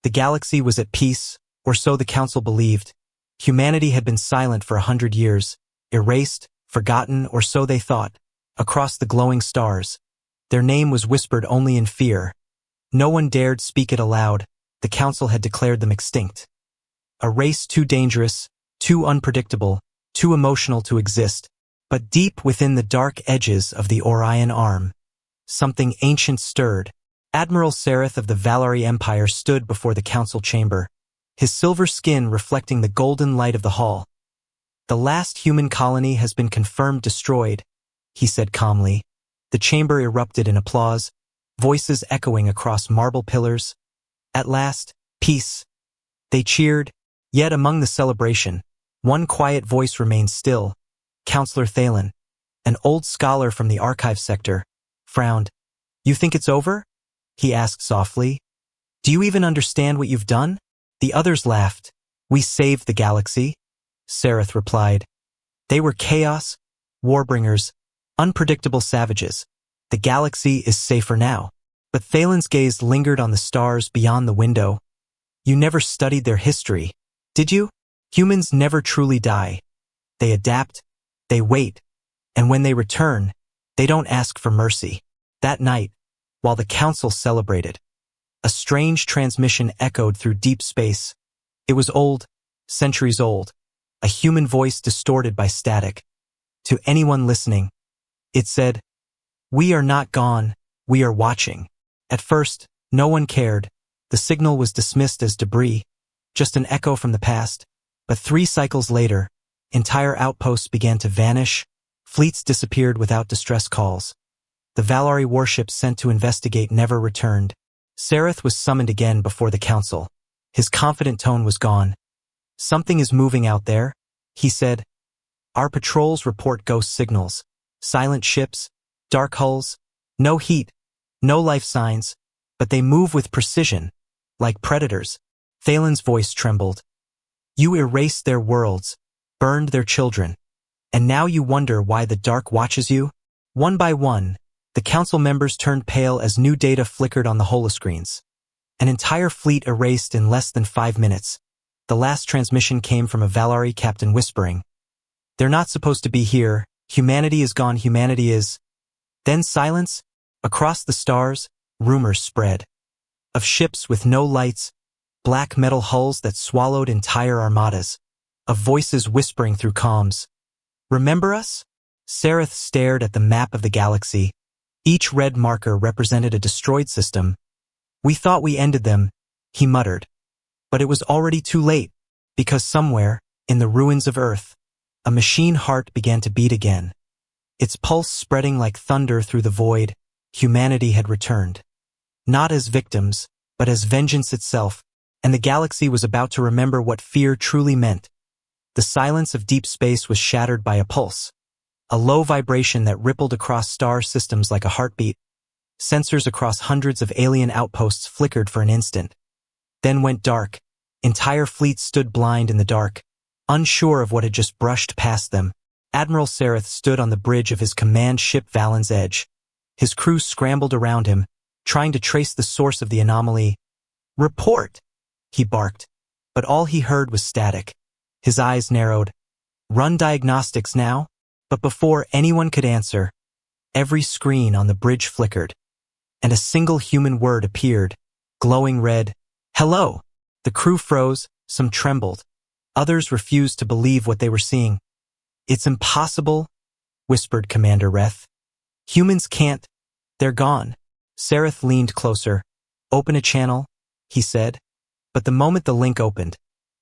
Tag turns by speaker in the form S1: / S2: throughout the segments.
S1: The galaxy was at peace, or so the council believed. Humanity had been silent for 100 years, erased, forgotten, or so they thought. Across the glowing stars, their name was whispered only in fear. No one dared speak it aloud. The council had declared them extinct. A race too dangerous, too unpredictable, too emotional to exist. But deep within the dark edges of the Orion Arm, something ancient stirred. Admiral Sareth of the Valari Empire stood before the council chamber, his silver skin reflecting the golden light of the hall. "The last human colony has been confirmed destroyed," he said calmly. The chamber erupted in applause, voices echoing across marble pillars. "At last, peace." They cheered, yet among the celebration, one quiet voice remained still. Counselor Thalen, an old scholar from the archive sector, frowned. "You think it's over?" he asked softly. "Do you even understand what you've done?" The others laughed. "We saved the galaxy," Sareth replied. "They were chaos, warbringers, unpredictable savages. The galaxy is safer now." But Thalen's gaze lingered on the stars beyond the window. "You never studied their history, did you? Humans never truly die. They adapt, they wait, and when they return, they don't ask for mercy." That night, while the council celebrated, a strange transmission echoed through deep space. It was old, centuries old, a human voice distorted by static. To anyone listening, it said, "We are not gone, we are watching." At first, no one cared. The signal was dismissed as debris, just an echo from the past. But 3 cycles later, entire outposts began to vanish, fleets disappeared without distress calls. The Valari warships sent to investigate never returned. Sareth was summoned again before the council. His confident tone was gone. "Something is moving out there," he said. "Our patrols report ghost signals, silent ships, dark hulls, no heat, no life signs, but they move with precision, like predators." Thalen's voice trembled. "You erased their worlds, burned their children, and now you wonder why the dark watches you?" One by one, the council members turned pale as new data flickered on the holoscreens. An entire fleet erased in less than 5 minutes. The last transmission came from a Valari captain whispering, "They're not supposed to be here. Humanity is gone. Humanity is..." Then silence. Across the stars, rumors spread. Of ships with no lights, black metal hulls that swallowed entire armadas. Of voices whispering through comms. "Remember us?" Sareth stared at the map of the galaxy. Each red marker represented a destroyed system. "We thought we ended them," he muttered. But it was already too late, because somewhere, in the ruins of Earth, a machine heart began to beat again. Its pulse spreading like thunder through the void. Humanity had returned. Not as victims, but as vengeance itself, and the galaxy was about to remember what fear truly meant. The silence of deep space was shattered by a pulse. A low vibration that rippled across star systems like a heartbeat. Sensors across hundreds of alien outposts flickered for an instant. Then went dark. Entire fleets stood blind in the dark, unsure of what had just brushed past them. Admiral Sareth stood on the bridge of his command ship Valen's Edge. His crew scrambled around him, trying to trace the source of the anomaly. "Report!" he barked, but all he heard was static. His eyes narrowed. "Run diagnostics now?" But before anyone could answer, every screen on the bridge flickered, and a single human word appeared, glowing red. "Hello!" The crew froze, some trembled. Others refused to believe what they were seeing. "It's impossible," whispered Commander Reth. "Humans can't. They're gone." Sareth leaned closer. "Open a channel," he said. But the moment the link opened,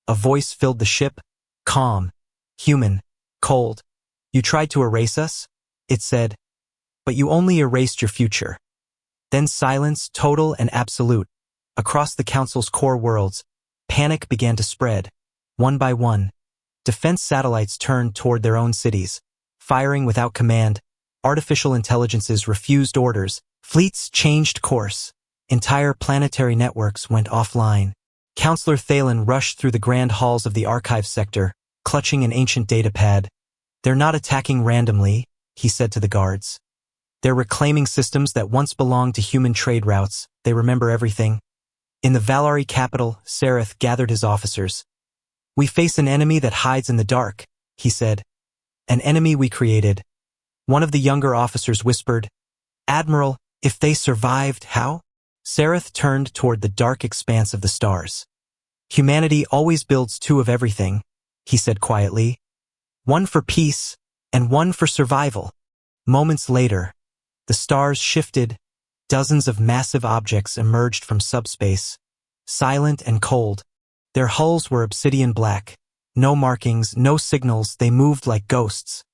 S1: a voice filled the ship, calm, human, cold. "You tried to erase us," it said, "but you only erased your future." Then silence, total and absolute. Across the council's core worlds, panic began to spread. One by one, defense satellites turned toward their own cities, firing without command. Artificial intelligences refused orders. Fleets changed course. Entire planetary networks went offline. Counselor Thalen rushed through the grand halls of the archive sector, clutching an ancient datapad. "They're not attacking randomly," he said to the guards. "They're reclaiming systems that once belonged to human trade routes. They remember everything." In the Valari capital, Sareth gathered his officers. "We face an enemy that hides in the dark," he said. "An enemy we created." One of the younger officers whispered, "Admiral, if they survived, how?" Sareth turned toward the dark expanse of the stars. "Humanity always builds two of everything," he said quietly. "One for peace, and one for survival." Moments later, the stars shifted. Dozens of massive objects emerged from subspace, silent and cold. Their hulls were obsidian black. No markings, no signals, they moved like ghosts.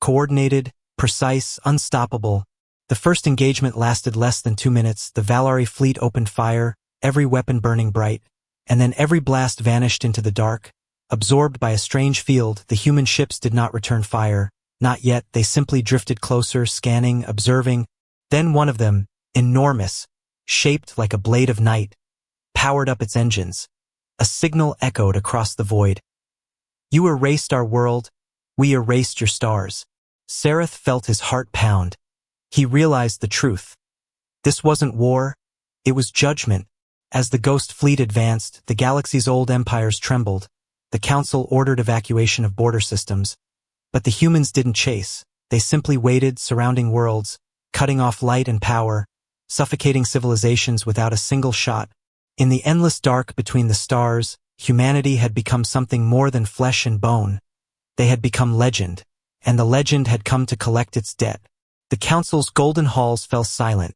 S1: Coordinated, precise, unstoppable. The first engagement lasted less than 2 minutes. The Valari fleet opened fire, every weapon burning bright, and then every blast vanished into the dark. Absorbed by a strange field, the human ships did not return fire. Not yet, they simply drifted closer, scanning, observing. Then one of them, enormous, shaped like a blade of night, powered up its engines. A signal echoed across the void. "You erased our world, we erased your stars." Sareth felt his heart pound. He realized the truth. This wasn't war, it was judgment. As the ghost fleet advanced, the galaxy's old empires trembled. The council ordered evacuation of border systems. But the humans didn't chase. They simply waited, surrounding worlds, cutting off light and power, suffocating civilizations without a single shot. In the endless dark between the stars, humanity had become something more than flesh and bone. They had become legend, and the legend had come to collect its debt. The council's golden halls fell silent,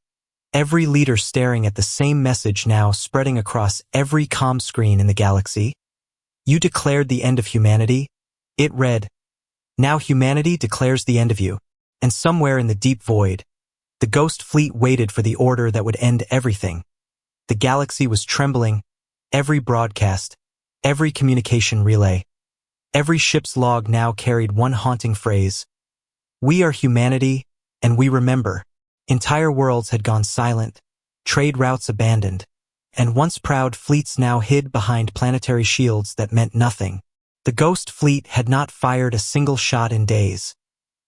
S1: every leader staring at the same message now spreading across every comm screen in the galaxy. "You declared the end of humanity," it read. "Now humanity declares the end of you." And somewhere in the deep void, the ghost fleet waited for the order that would end everything. The galaxy was trembling. Every broadcast, every communication relay, every ship's log now carried one haunting phrase: "We are humanity, and we remember." Entire worlds had gone silent, trade routes abandoned, and once proud fleets now hid behind planetary shields that meant nothing. The ghost fleet had not fired a single shot in days,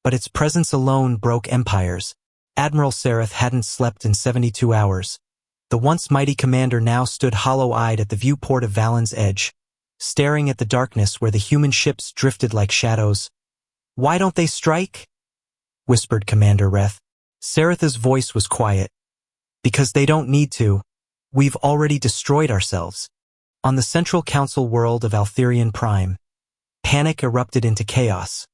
S1: but its presence alone broke empires. Admiral Sareth hadn't slept in 72 hours. The once mighty commander now stood hollow-eyed at the viewport of Valen's edge, staring at the darkness where the human ships drifted like shadows. "Why don't they strike?" whispered Commander Reth. Sareth's voice was quiet. "Because they don't need to. We've already destroyed ourselves." On the central council world of Altherian Prime, panic erupted into chaos.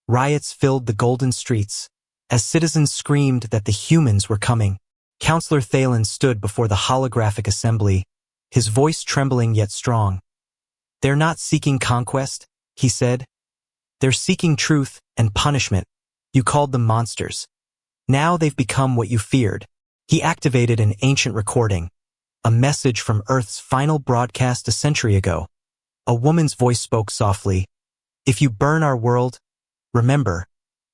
S1: Riots filled the golden streets, as citizens screamed that the humans were coming. Counselor Thalen stood before the holographic assembly, his voice trembling yet strong. "They're not seeking conquest," he said. "They're seeking truth and punishment. You called them monsters. Now they've become what you feared." He activated an ancient recording, a message from Earth's final broadcast a century ago. A woman's voice spoke softly. "If you burn our world, remember,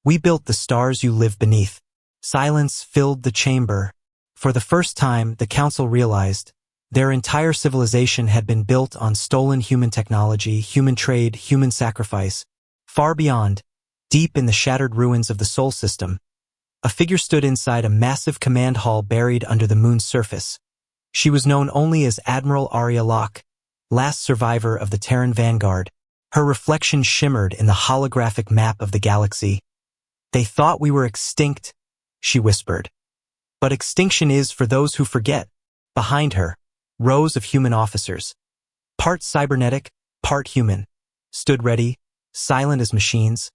S1: we built the stars you live beneath." Silence filled the chamber. For the first time, the council realized their entire civilization had been built on stolen human technology, human trade, human sacrifice. Far beyond, deep in the shattered ruins of the Sol system, a figure stood inside a massive command hall buried under the moon's surface. She was known only as Admiral Arya Locke, last survivor of the Terran Vanguard. Her reflection shimmered in the holographic map of the galaxy. "They thought we were extinct," she whispered. "But extinction is for those who forget." Behind her, rows of human officers, part cybernetic, part human, stood ready, silent as machines.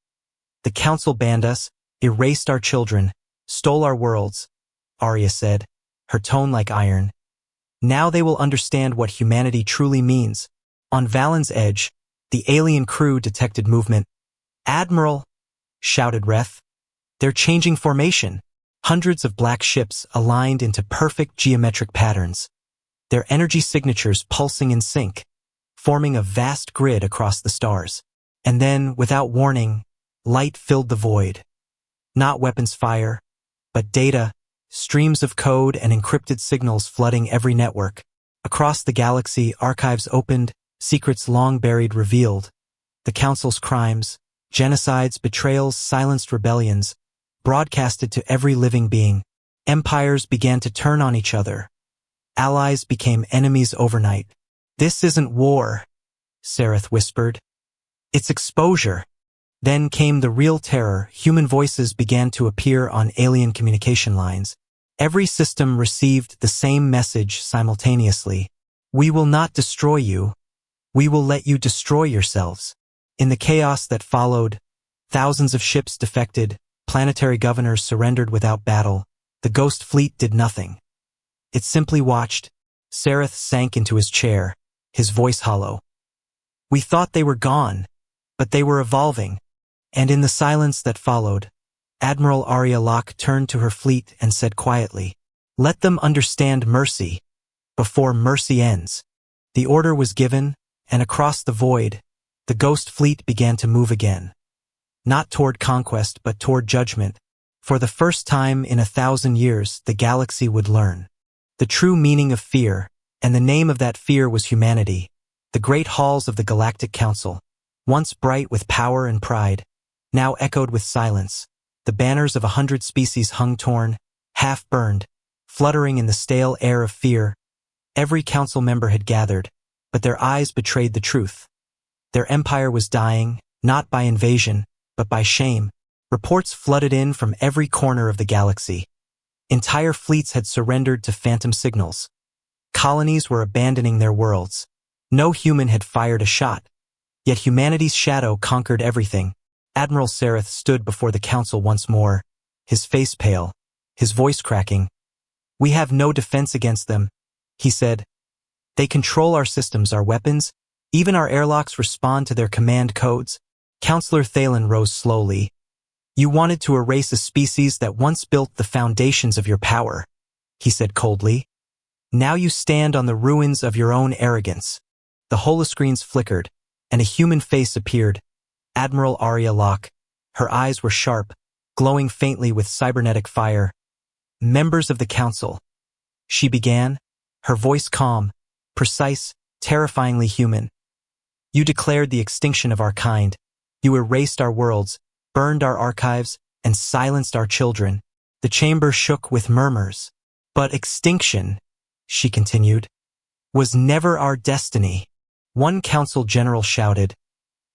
S1: "The council banned us, erased our children, stole our worlds," Arya said, her tone like iron. "Now they will understand what humanity truly means." On Valen's edge, the alien crew detected movement. "Admiral!" shouted Reth. "They're changing formation." Hundreds of black ships aligned into perfect geometric patterns, their energy signatures pulsing in sync, forming a vast grid across the stars. And then, without warning, light filled the void. Not weapons fire, but data, streams of code and encrypted signals flooding every network. Across the galaxy, archives opened, secrets long buried revealed. The Council's crimes, genocides, betrayals, silenced rebellions, broadcasted to every living being. Empires began to turn on each other. Allies became enemies overnight. "This isn't war," Sareth whispered. "It's exposure." Then came the real terror. Human voices began to appear on alien communication lines. Every system received the same message simultaneously. "We will not destroy you. We will let you destroy yourselves." In the chaos that followed, thousands of ships defected, planetary governors surrendered without battle. The Ghost Fleet did nothing. It simply watched. Sareth sank into his chair, his voice hollow. "We thought they were gone, but they were evolving." And in the silence that followed, Admiral Arya Locke turned to her fleet and said quietly, "Let them understand mercy before mercy ends." The order was given, and across the void, the Ghost Fleet began to move again. Not toward conquest, but toward judgment. For the first time in 1,000 years, the galaxy would learn the true meaning of fear, and the name of that fear was humanity. The great halls of the Galactic Council, once bright with power and pride, now echoed with silence. The banners of 100 species hung torn, half-burned, fluttering in the stale air of fear. Every council member had gathered, but their eyes betrayed the truth. Their empire was dying, not by invasion, but by shame. Reports flooded in from every corner of the galaxy. Entire fleets had surrendered to phantom signals. Colonies were abandoning their worlds. No human had fired a shot. Yet humanity's shadow conquered everything. Admiral Sareth stood before the council once more, his face pale, his voice cracking. "We have no defense against them," he said. "They control our systems, our weapons, even our airlocks respond to their command codes." Counselor Thalen rose slowly. "You wanted to erase a species that once built the foundations of your power," he said coldly. "Now you stand on the ruins of your own arrogance." The holoscreens flickered, and a human face appeared. Admiral Arya Locke. Her eyes were sharp, glowing faintly with cybernetic fire. "Members of the council," she began, her voice calm, precise, terrifyingly human. "You declared the extinction of our kind. You erased our worlds, burned our archives, and silenced our children." The chamber shook with murmurs. "But extinction," she continued, "was never our destiny." One council general shouted,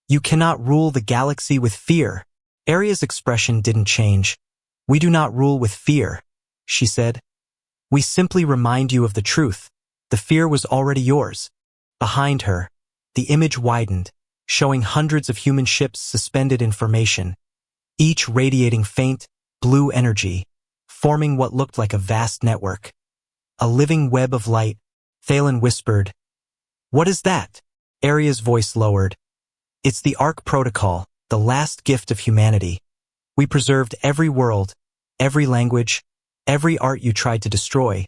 S1: "You cannot rule the galaxy with fear." Arya's expression didn't change. "We do not rule with fear," she said. "We simply remind you of the truth. The fear was already yours." Behind her, the image widened, showing hundreds of human ships suspended in formation, each radiating faint, blue energy, forming what looked like a vast network. A living web of light. Thalen whispered, "What is that?" Arya's voice lowered. "It's the Ark Protocol, the last gift of humanity. We preserved every world, every language, every art you tried to destroy,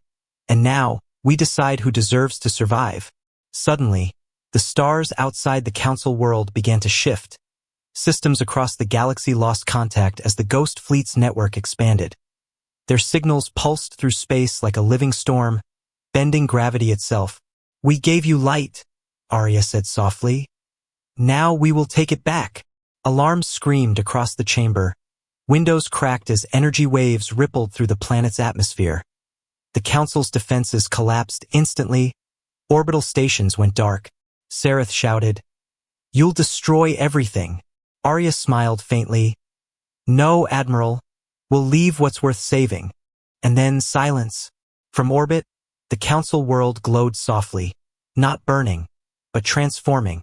S1: and now we decide who deserves to survive." Suddenly, the stars outside the council world began to shift. Systems across the galaxy lost contact as the Ghost Fleet's network expanded. Their signals pulsed through space like a living storm, bending gravity itself. "We gave you light," Arya said softly. "Now we will take it back." Alarms screamed across the chamber. Windows cracked as energy waves rippled through the planet's atmosphere. The council's defenses collapsed instantly. Orbital stations went dark. Sareth shouted, "You'll destroy everything." Arya smiled faintly. "No, Admiral. We'll leave what's worth saving." And then silence. From orbit, the council world glowed softly, not burning, but transforming.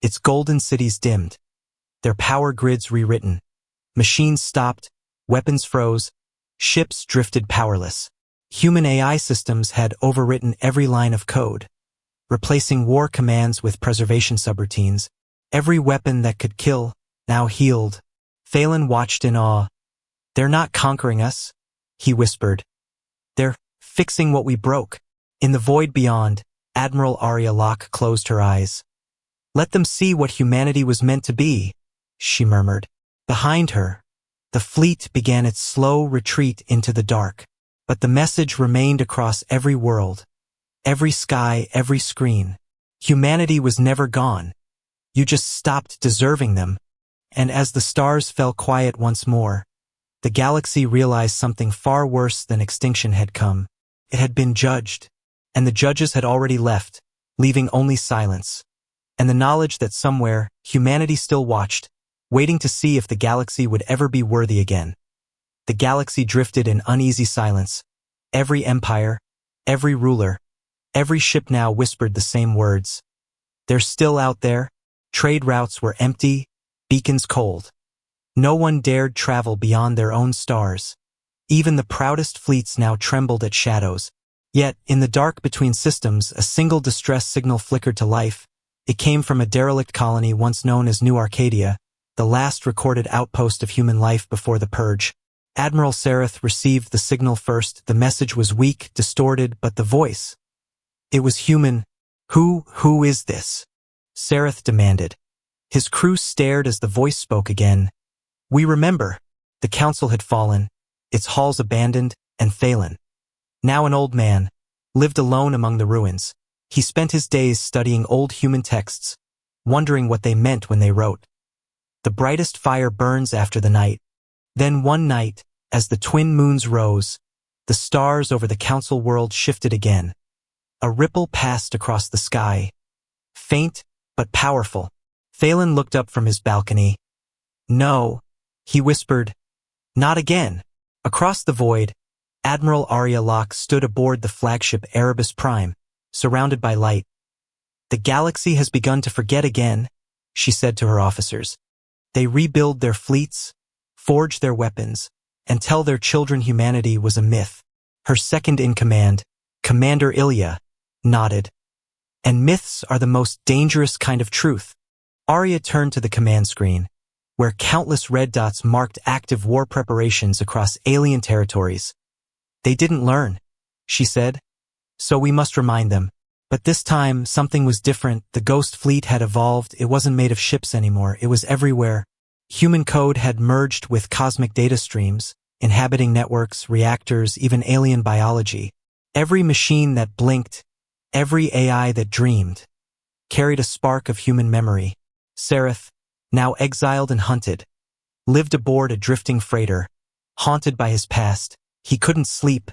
S1: Its golden cities dimmed, their power grids rewritten. Machines stopped, weapons froze, ships drifted powerless. Human AI systems had overwritten every line of code, replacing war commands with preservation subroutines. Every weapon that could kill, now healed. Thalen watched in awe. "They're not conquering us," he whispered. "They're fixing what we broke." In the void beyond, Admiral Arya Locke closed her eyes. "Let them see what humanity was meant to be," she murmured. Behind her, the fleet began its slow retreat into the dark. But the message remained across every world, every sky, every screen. Humanity was never gone. You just stopped deserving them. And as the stars fell quiet once more, the galaxy realized something far worse than extinction had come. It had been judged. and the judges had already left, leaving only silence, and the knowledge that somewhere, humanity still watched, waiting to see if the galaxy would ever be worthy again. The galaxy drifted in uneasy silence. Every empire, every ruler, every ship now whispered the same words. They're still out there. Trade routes were empty, beacons cold. No one dared travel beyond their own stars. Even the proudest fleets now trembled at shadows. Yet, in the dark between systems, a single distress signal flickered to life. It came from a derelict colony once known as New Arcadia, the last recorded outpost of human life before the Purge. Admiral Sareth received the signal first. The message was weak, distorted, but the voice. It was human. Who is this? Sareth demanded. His crew stared as the voice spoke again. We remember. The council had fallen, its halls abandoned, and Thalen, now an old man, lived alone among the ruins. He spent his days studying old human texts, wondering what they meant when they wrote. The brightest fire burns after the night. Then one night, as the twin moons rose, the stars over the council world shifted again. A ripple passed across the sky. Faint, but powerful. Thalen looked up from his balcony. No, he whispered. Not again. Across the void, Admiral Arya Locke stood aboard the flagship Erebus Prime, surrounded by light. The galaxy has begun to forget again, she said to her officers. They rebuild their fleets, forge their weapons, and tell their children humanity was a myth. Her second-in-command, Commander Ilya, nodded. And myths are the most dangerous kind of truth. Arya turned to the command screen, where countless red dots marked active war preparations across alien territories. They didn't learn, she said. So we must remind them. But this time, something was different. The Ghost Fleet had evolved. It wasn't made of ships anymore. It was everywhere. Human code had merged with cosmic data streams, inhabiting networks, reactors, even alien biology. Every machine that blinked, every AI that dreamed, carried a spark of human memory. Sareth, now exiled and hunted, lived aboard a drifting freighter, haunted by his past. He couldn't sleep.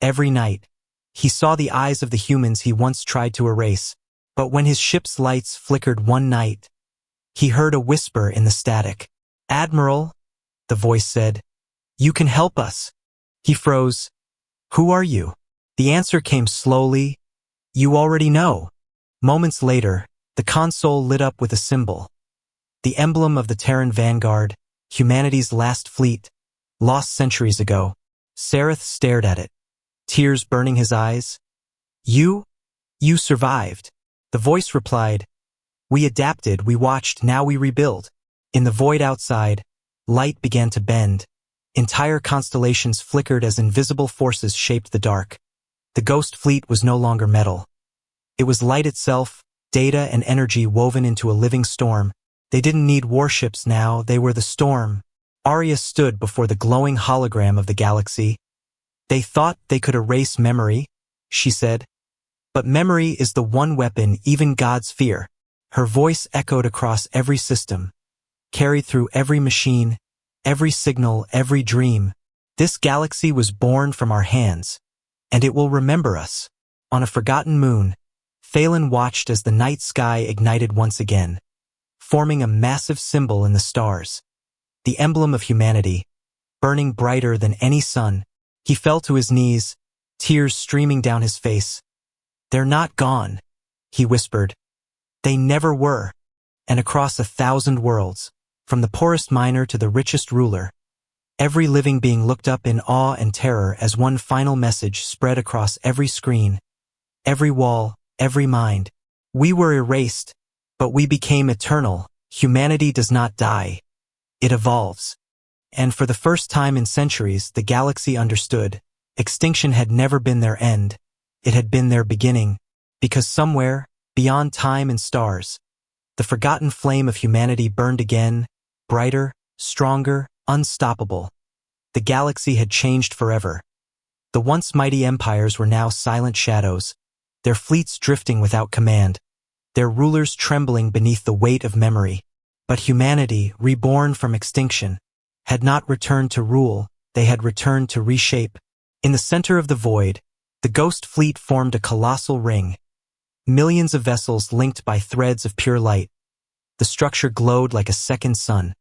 S1: Every night, he saw the eyes of the humans he once tried to erase. But when his ship's lights flickered one night, he heard a whisper in the static. Admiral, the voice said, you can help us. He froze. Who are you? The answer came slowly. You already know. Moments later, the console lit up with a symbol. The emblem of the Terran Vanguard, humanity's last fleet, lost centuries ago. Sareth stared at it, tears burning his eyes. You survived. The voice replied, we adapted, we watched, now we rebuild. In the void outside, light began to bend. Entire constellations flickered as invisible forces shaped the dark. The Ghost Fleet was no longer metal. It was light itself, data and energy woven into a living storm. They didn't need warships now, they were the storm. Arya stood before the glowing hologram of the galaxy. They thought they could erase memory, she said. But memory is the one weapon even gods fear. Her voice echoed across every system, carried through every machine, every signal, every dream. This galaxy was born from our hands, and it will remember us. On a forgotten moon, Thalen watched as the night sky ignited once again, forming a massive symbol in the stars. The emblem of humanity, burning brighter than any sun. He fell to his knees, tears streaming down his face. They're not gone, he whispered. They never were. And across 1,000 worlds, from the poorest miner to the richest ruler, every living being looked up in awe and terror as one final message spread across every screen, every wall, every mind. We were erased, but we became eternal. Humanity does not die. It evolves. And for the first time in centuries, the galaxy understood. Extinction had never been their end. It had been their beginning. Because somewhere, beyond time and stars, the forgotten flame of humanity burned again, brighter, stronger, unstoppable. The galaxy had changed forever. The once mighty empires were now silent shadows, their fleets drifting without command, their rulers trembling beneath the weight of memory. But humanity, reborn from extinction, had not returned to rule, they had returned to reshape. In the center of the void, The Ghost Fleet formed a colossal ring. Millions of vessels linked by threads of pure light. The structure glowed like a second sun,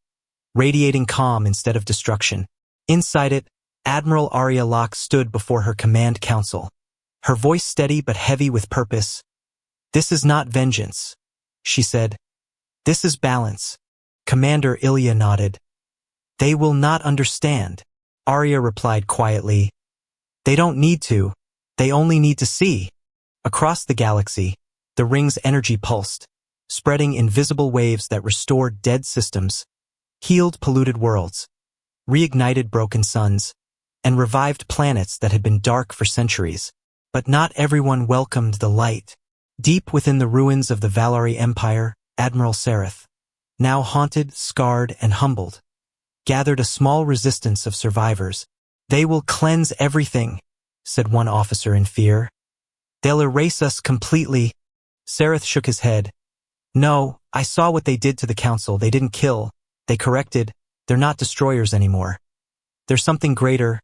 S1: radiating calm instead of destruction. Inside it, Admiral Arya Locke stood before her command council. Her voice steady but heavy with purpose. "This is not vengeance," she said. "This is balance." Commander Ilya nodded. "They will not understand," Arya replied quietly. "They don't need to. They only need to see." Across the galaxy, the ring's energy pulsed, spreading invisible waves that restored dead systems, healed polluted worlds, reignited broken suns, and revived planets that had been dark for centuries. But not everyone welcomed the light. Deep within the ruins of the Valari Empire, Admiral Sareth, now haunted, scarred, and humbled, gathered a small resistance of survivors. "They will cleanse everything," said one officer in fear. "They'll erase us completely." Sareth shook his head. "No, I saw what they did to the Council. They didn't kill. They corrected. They're not destroyers anymore. There's something greater."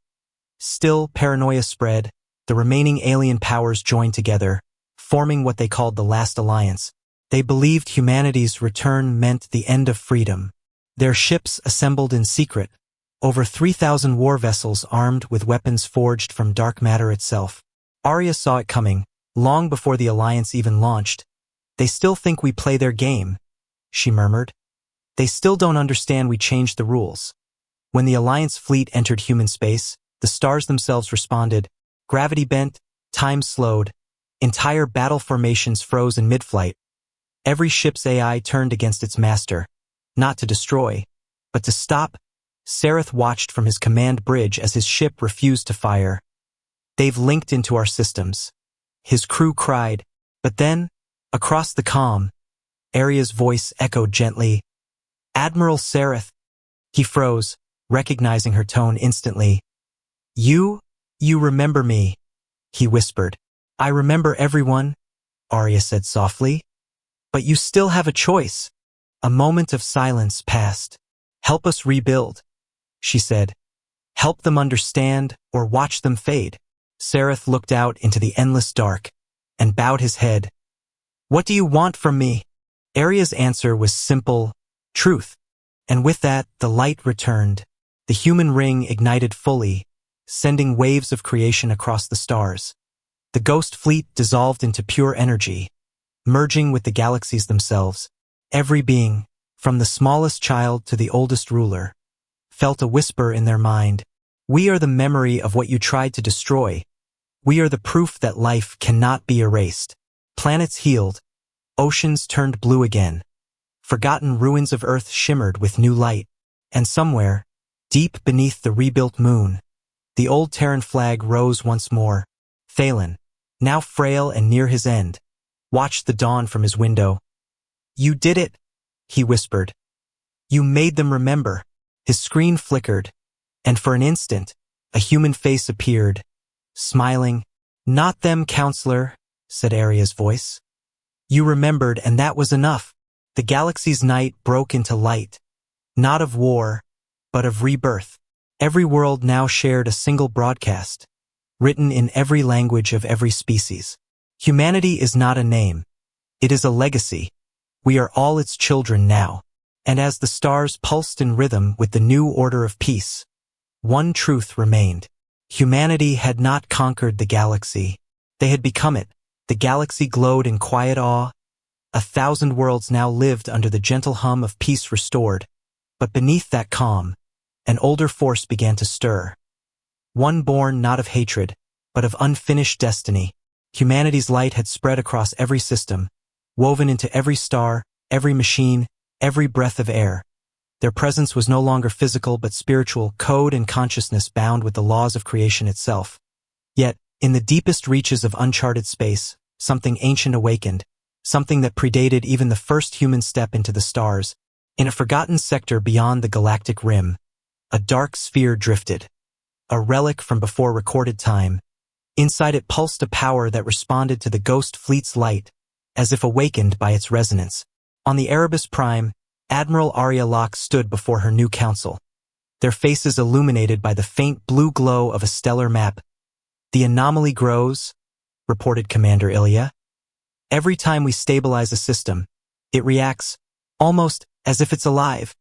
S1: Still, paranoia spread. The remaining alien powers joined together, forming what they called the Last Alliance. They believed humanity's return meant the end of freedom. Their ships assembled in secret, over 3,000 war vessels armed with weapons forged from dark matter itself. Arya saw it coming, long before the Alliance even launched. "They still think we play their game," she murmured. "They still don't understand we changed the rules." When the Alliance fleet entered human space, the stars themselves responded. Gravity bent, time slowed, entire battle formations froze in mid-flight. Every ship's AI turned against its master, not to destroy, but to stop. Sareth watched from his command bridge as his ship refused to fire. "They've linked into our systems," his crew cried. But then, across the comm, Arya's voice echoed gently. "Admiral Sareth." He froze, recognizing her tone instantly. You remember me," he whispered. "I remember everyone," Arya said softly. "But you still have a choice." A moment of silence passed. "Help us rebuild," she said. "Help them understand or watch them fade." Sareth looked out into the endless dark and bowed his head. "What do you want from me?" Arya's answer was simple: truth. And with that, the light returned. The human ring ignited fully, sending waves of creation across the stars. The Ghost Fleet dissolved into pure energy, merging with the galaxies themselves. Every being, from the smallest child to the oldest ruler, felt a whisper in their mind. "We are the memory of what you tried to destroy. We are the proof that life cannot be erased." Planets healed. Oceans turned blue again. Forgotten ruins of Earth shimmered with new light. And somewhere, deep beneath the rebuilt moon, the old Terran flag rose once more. Thalen, now frail and near his end, watched the dawn from his window. "You did it," he whispered. "You made them remember." His screen flickered, and for an instant, a human face appeared, smiling. "Not them, counselor," said Arya's voice. "You remembered, and that was enough." The galaxy's night broke into light, not of war, but of rebirth. Every world now shared a single broadcast, written in every language of every species. Humanity is not a name. It is a legacy. We are all its children now. And as the stars pulsed in rhythm with the new order of peace, one truth remained. Humanity had not conquered the galaxy. They had become it. The galaxy glowed in quiet awe. 1,000 worlds now lived under the gentle hum of peace restored. But beneath that calm, an older force began to stir. One born not of hatred, but of unfinished destiny. Humanity's light had spread across every system, woven into every star, every machine, every breath of air. Their presence was no longer physical but spiritual, code and consciousness bound with the laws of creation itself. Yet, in the deepest reaches of uncharted space, something ancient awakened, something that predated even the first human step into the stars. In a forgotten sector beyond the galactic rim, a dark sphere drifted, a relic from before recorded time. Inside it pulsed a power that responded to the Ghost Fleet's light, as if awakened by its resonance. On the Erebus Prime, Admiral Arya Locke stood before her new council, their faces illuminated by the faint blue glow of a stellar map. The anomaly grows, reported Commander Ilya. Every time we stabilize a system, it reacts, almost as if it's alive.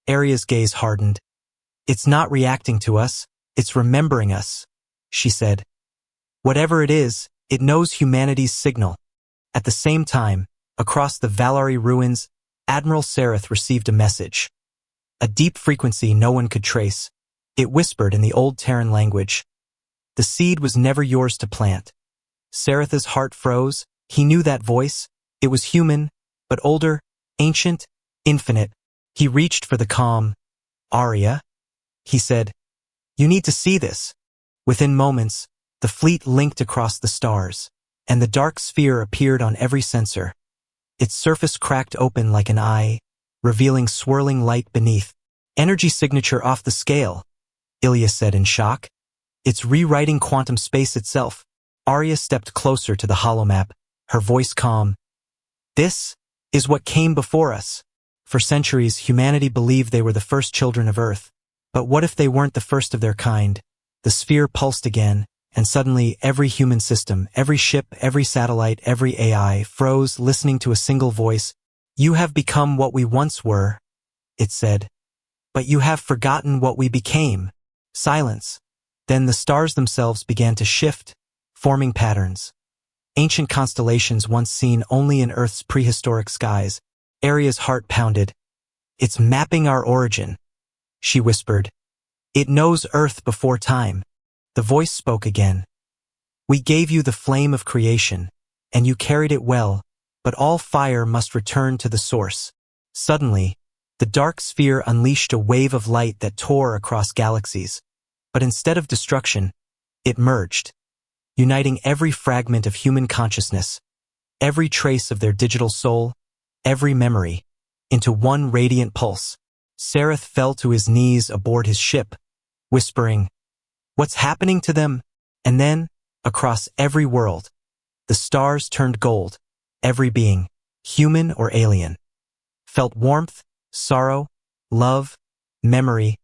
S1: Arya's gaze hardened. It's not reacting to us, it's remembering us, she said. Whatever it is, it knows humanity's signal. At the same time, across the Valari ruins, Admiral Sareth received a message. A deep frequency no one could trace. It whispered in the old Terran language. The seed was never yours to plant. Sareth's heart froze. He knew that voice. It was human, but older, ancient, infinite. He reached for the calm. Arya, he said, you need to see this. Within moments, the fleet linked across the stars, and the dark sphere appeared on every sensor. Its surface cracked open like an eye, revealing swirling light beneath. Energy signature off the scale, Ilya said in shock. It's rewriting quantum space itself. Arya stepped closer to the holomap, her voice calm. This is what came before us. For centuries, humanity believed they were the first children of Earth. But what if they weren't the first of their kind? The sphere pulsed again, and suddenly every human system, every ship, every satellite, every AI froze, listening to a single voice. You have become what we once were, it said. But you have forgotten what we became. Silence. Then the stars themselves began to shift, forming patterns. Ancient constellations once seen only in Earth's prehistoric skies. Arya's heart pounded. It's mapping our origin, she whispered. It knows Earth before time. The voice spoke again. We gave you the flame of creation, and you carried it well, but all fire must return to the source. Suddenly, the dark sphere unleashed a wave of light that tore across galaxies. But instead of destruction, it merged, uniting every fragment of human consciousness, every trace of their digital soul, every memory, into one radiant pulse. Sareth fell to his knees aboard his ship, whispering, "What's happening to them?" And then, across every world, the stars turned gold. Every being, human or alien, felt warmth, sorrow, love, memory,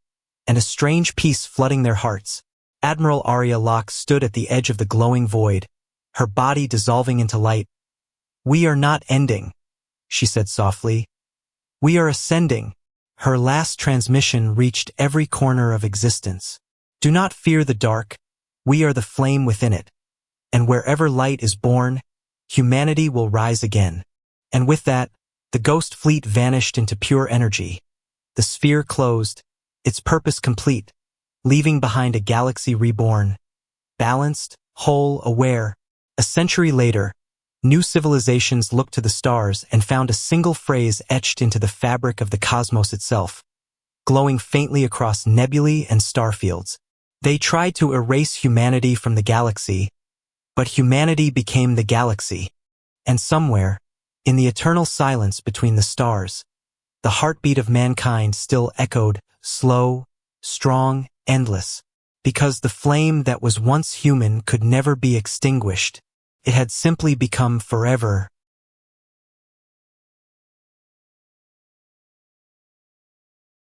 S1: and a strange peace flooding their hearts. Admiral Arya Locke stood at the edge of the glowing void, her body dissolving into light. "We are not ending," she said softly. "We are ascending." Her last transmission reached every corner of existence. "Do not fear the dark. We are the flame within it. And wherever light is born, humanity will rise again." And with that, the ghost fleet vanished into pure energy. The sphere closed, its purpose complete, leaving behind a galaxy reborn, balanced, whole, aware. A century later, new civilizations looked to the stars and found a single phrase etched into the fabric of the cosmos itself, glowing faintly across nebulae and starfields. They tried to erase humanity from the galaxy, but humanity became the galaxy. And somewhere, in the eternal silence between the stars, the heartbeat of mankind still echoed, slow, strong, endless, because the flame that was once human could never be extinguished. It had simply become forever